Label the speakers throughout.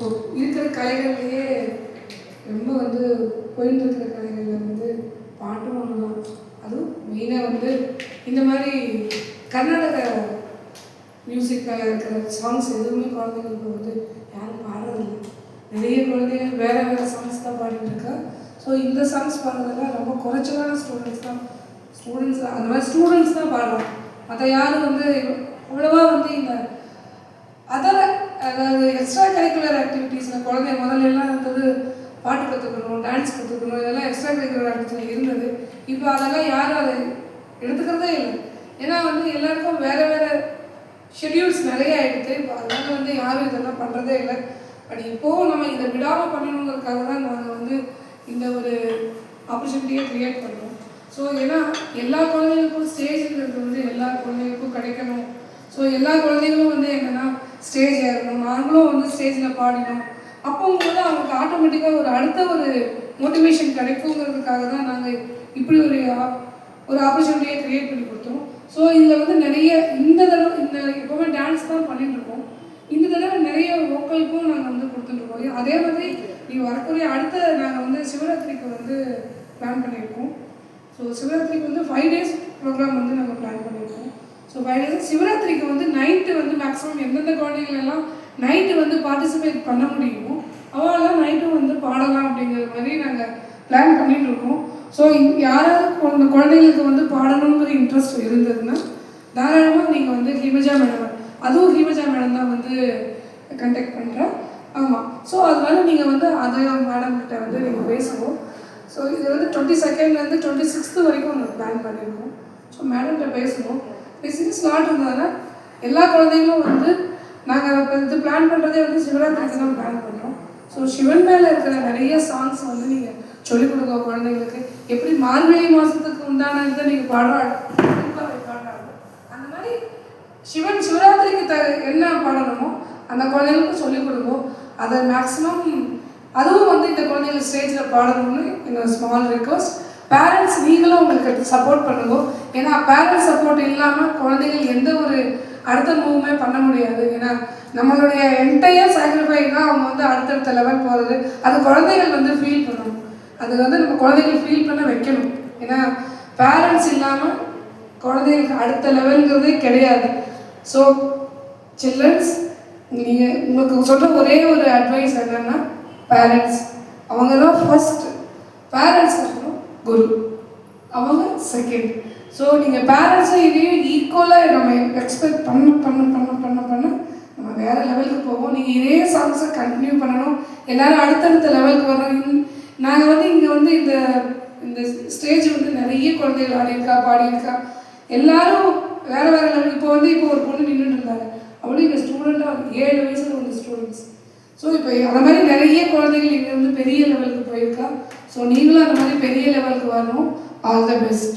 Speaker 1: இப்போ இருக்கிற கலைகள்லேயே ரொம்ப வந்து போயிட்டு இருக்கிற கலைகளில் வந்து பாட்டும் ஒன்று தான். அதுவும் மெயினாக வந்து இந்த மாதிரி கர்நாடக மியூசிக்கில் இருக்கிற சாங்ஸ் எதுவுமே குழந்தைங்களுக்கு வந்து யாரும் பாடுறதில்லை. நிறைய குழந்தைகள் வேறு வேறு சாங்ஸ் தான் பாடிட்டு இருக்கா. ஸோ இந்த சாங்ஸ் பாடுறதெல்லாம் ரொம்ப குறைச்சலான ஸ்டூடெண்ட்ஸ் அந்த மாதிரி ஸ்டூடெண்ட்ஸ் தான் பாடுறாங்க. மற்ற யாரும் வந்து அவ்வளோவா வந்து இந்த அதர் அதாவது எக்ஸ்ட்ரா கரிக்குலர் ஆக்டிவிட்டீஸில் குழந்தை முதல்ல எல்லாம் இருந்தது பாட்டு கற்றுக்கணும், டான்ஸ் கற்றுக்கணும், இதெல்லாம் எக்ஸ்ட்ரா கரிக்குலர் ஆக்டிவிட்டியில் இருந்தது. இப்போ அதெல்லாம் யாரும் அதை எடுத்துக்கிறதே இல்லை. ஏன்னா வந்து எல்லாருக்கும் வேறு வேறு ஷெட்யூல்ஸ் நிறைய ஆகிடுது. இப்போ அதனால் வந்து யாரும் இதெல்லாம் பண்ணுறதே இல்லை. பட் இப்போது நம்ம இதை விடாமல் பண்ணணுங்கிறதுக்காக தான் நாங்கள் வந்து இந்த ஒரு ஆப்பர்ச்சுனிட்டியை க்ரியேட் பண்ணுறோம். ஸோ ஏன்னா எல்லா குழந்தைங்களுக்கும் ஸ்டேஜுங்கிறது வந்து எல்லா குழந்தைங்களுக்கும் கிடைக்கணும். ஸோ எல்லா குழந்தைங்களும் வந்து என்னென்னா ஸ்டேஜ் ஏறணும், நாங்களும் வந்து ஸ்டேஜில் பாடினோம். அப்போங்கும்போது அவங்களுக்கு ஆட்டோமேட்டிக்காக ஒரு அடுத்த ஒரு மோட்டிவேஷன் கிடைக்குங்கிறதுக்காக தான் நாங்கள் இப்படி ஒரு ஆப்பர்ச்சுனிட்டியை க்ரியேட் பண்ணி கொடுத்தோம். ஸோ இதில் வந்து நிறைய இந்த எப்போவுமே டான்ஸ் தான் பண்ணிட்டுருக்கோம். இந்த தடவை நிறைய வோக்கலுக்கும் நாங்கள் வந்து கொடுத்துட்ருக்கோம். அதே மாதிரி வரக்கூடிய அடுத்த நாங்கள் வந்து சிவராத்திரிக்கு வந்து பிளான் பண்ணியிருக்கோம். ஸோ சிவராத்திரிக்கு வந்து 5 days ப்ரோக்ராம் வந்து நாங்கள் பிளான் பண்ணியிருக்கோம். ஸோ 5 days சிவராத்திரிக்கு வந்து நைட்டு வந்து மேக்ஸிமம் எந்தெந்த குழந்தைங்களெல்லாம் நைட்டு வந்து பார்ட்டிசிபேட் பண்ண முடியுமோ அவெல்லாம் நைட்டும் வந்து பாடலாம் அப்படிங்கிற மாதிரி நாங்கள் பிளான் பண்ணிட்டு இருக்கோம். ஸோ யாராவது குழந்தைங்களுக்கு வந்து பாடணுங்கிற இன்ட்ரெஸ்ட் இருந்ததுன்னா தாராளமாக நீங்கள் வந்து ஹிமஜா மேடம், அதுவும் ஹிமஜா மேடம் தான் வந்து கண்டக்ட் பண்ணுறேன். ஆமாம். ஸோ அதனால நீங்கள் வந்து அதை மேடம்கிட்ட வந்து நீங்கள் பேசுவோம். ஸோ இது வந்து 22nd 26th வரைக்கும் நாங்கள் பிளான் பண்ணியிருக்கோம். ஸோ மேடம்கிட்ட பேசணும். பேசிட்டு ஸ்லாட் இருந்ததுன்னா எல்லா குழந்தைங்களும் வந்து நாங்கள் இப்போ இது பிளான் பண்ணுறதே வந்து சிவராத்திரிக்கு தான் பிளான் பண்ணுறோம். ஸோ சிவன் மேலே இருக்கிற நிறைய சாங்ஸ் வந்து நீங்கள் சொல்லிக் கொடுங்க குழந்தைங்களுக்கு. எப்படி மார்கழி மாதத்துக்கு உண்டான இதை நீங்கள் பாடுறாங்க அந்த மாதிரி சிவராத்திரிக்கு என்ன பாடணுமோ அந்த குழந்தைங்களுக்கும் சொல்லிக் கொடுக்கும். அதை மேக்ஸிமம் அதுவும் வந்து இந்த குழந்தைகள் ஸ்டேஜில் பாடணும்னு என்னோட ஸ்மால் ரிக்வஸ்ட். பேரண்ட்ஸ் நீங்களும் உங்களுக்கு சப்போர்ட் பண்ணுங்க. ஏன்னா பேரண்ட்ஸ் சப்போர்ட் இல்லாமல் குழந்தைகள் எந்த ஒரு அடுத்த மூவுமே பண்ண முடியாது. ஏன்னா நம்மளுடைய என்டையர் சாக்ரிஃபை தான் அவங்க வந்து அடுத்தடுத்த லெவல் போகிறது. அது குழந்தைகள் வந்து ஃபீல் பண்ணணும். அது வந்து நம்ம குழந்தைகள் ஃபீல் பண்ண வைக்கணும். ஏன்னா பேரண்ட்ஸ் இல்லாமல் குழந்தைகளுக்கு அடுத்த லெவலுங்கிறதே கிடையாது. ஸோ சில்ட்ரன்ஸ், நீங்கள் உங்களுக்கு சொல்கிற ஒரே ஒரு அட்வைஸ் என்னென்னா பேரண்ட்ஸ் அவங்க தான் ஃபஸ்ட்டு. பேரண்ட்ஸ் இருக்கணும், குரு அவங்க செகண்ட். ஸோ நீங்கள் பேரண்ட்ஸும் இதையும் ஈக்குவலாக நம்ம எக்ஸ்பெக்ட் பண்ண நம்ம வேறு லெவலுக்கு போவோம். நீங்கள் இதே சாங்ஸை கண்டினியூ பண்ணணும். எல்லோரும் அடுத்தடுத்த லெவலுக்கு வரணும். நாங்கள் வந்து இங்கே வந்து இந்த ஸ்டேஜ் வந்து நிறைய குழந்தைகள் பாடியிருக்கா. எல்லோரும் வேறு லெவல். இப்போ ஒரு பொண்ணு நின்றுட்டு இருந்தாங்க. அவளும் இங்கே ஸ்டூடெண்ட்டாக 7 வயசில் வந்து ஸ்டூடெண்ட்ஸ். ஸோ இப்போ அந்த மாதிரி நிறைய குழந்தைகள் இங்கே வந்து பெரிய லெவலுக்கு போயிருக்கா. ஸோ நீங்களும் அந்த மாதிரி பெரிய லெவலுக்கு வரணும். All the best.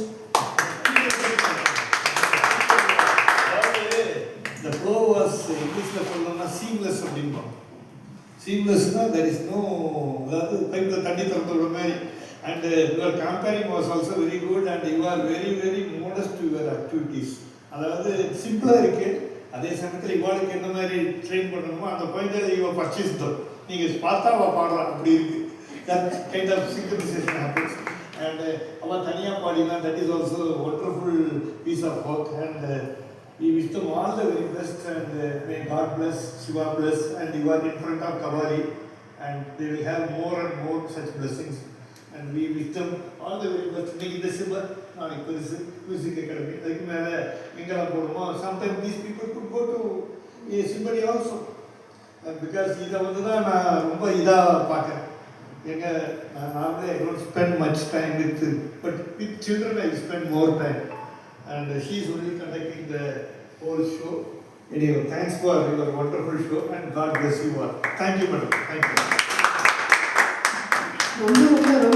Speaker 2: The flow was இங்கிலீஷில் சொல்லணும்னா சீம்லெஸ் அப்படின்போம். சீம்லெஸ்னா there is no, அதாவது பைப்பில் தண்ணி திறந்து விட மாதிரி. And your comparing was also very good and you are very very modest to your activities. அதாவது சிம்பிளாக இருக்குது. அதே சமயத்தில் இவாளுக்கு எந்த மாதிரி ட்ரெயின் பண்ணணுமோ அந்த பாயிண்டில் இவள் பர்ச்சேஸ் தான். நீங்கள் பார்த்தா அவள் பாடுறான் அப்படி இருக்குது. That kind of synchronization happens. And அவள் தனியாக பாடினா that is also wonderful piece of work. And we wish them all the very best and may God bless, Shiva bless, and you are in front of Kavali and they will have more and more such blessings and we wish them all the very best. In December நாளைக்கு பெருசு music academy அதுக்கு மேலே எங்கெல்லாம் போடுமோ sometimes these people could go to somebody also because இதை வந்து தான் நான் ரொம்ப இதாக பார்க்குறேன். நான் I don't spend much time but with children I spend more time and she is only conducting the whole show. Anyway, thanks for your wonderful show and God bless you all. Thank you madam. Thank you.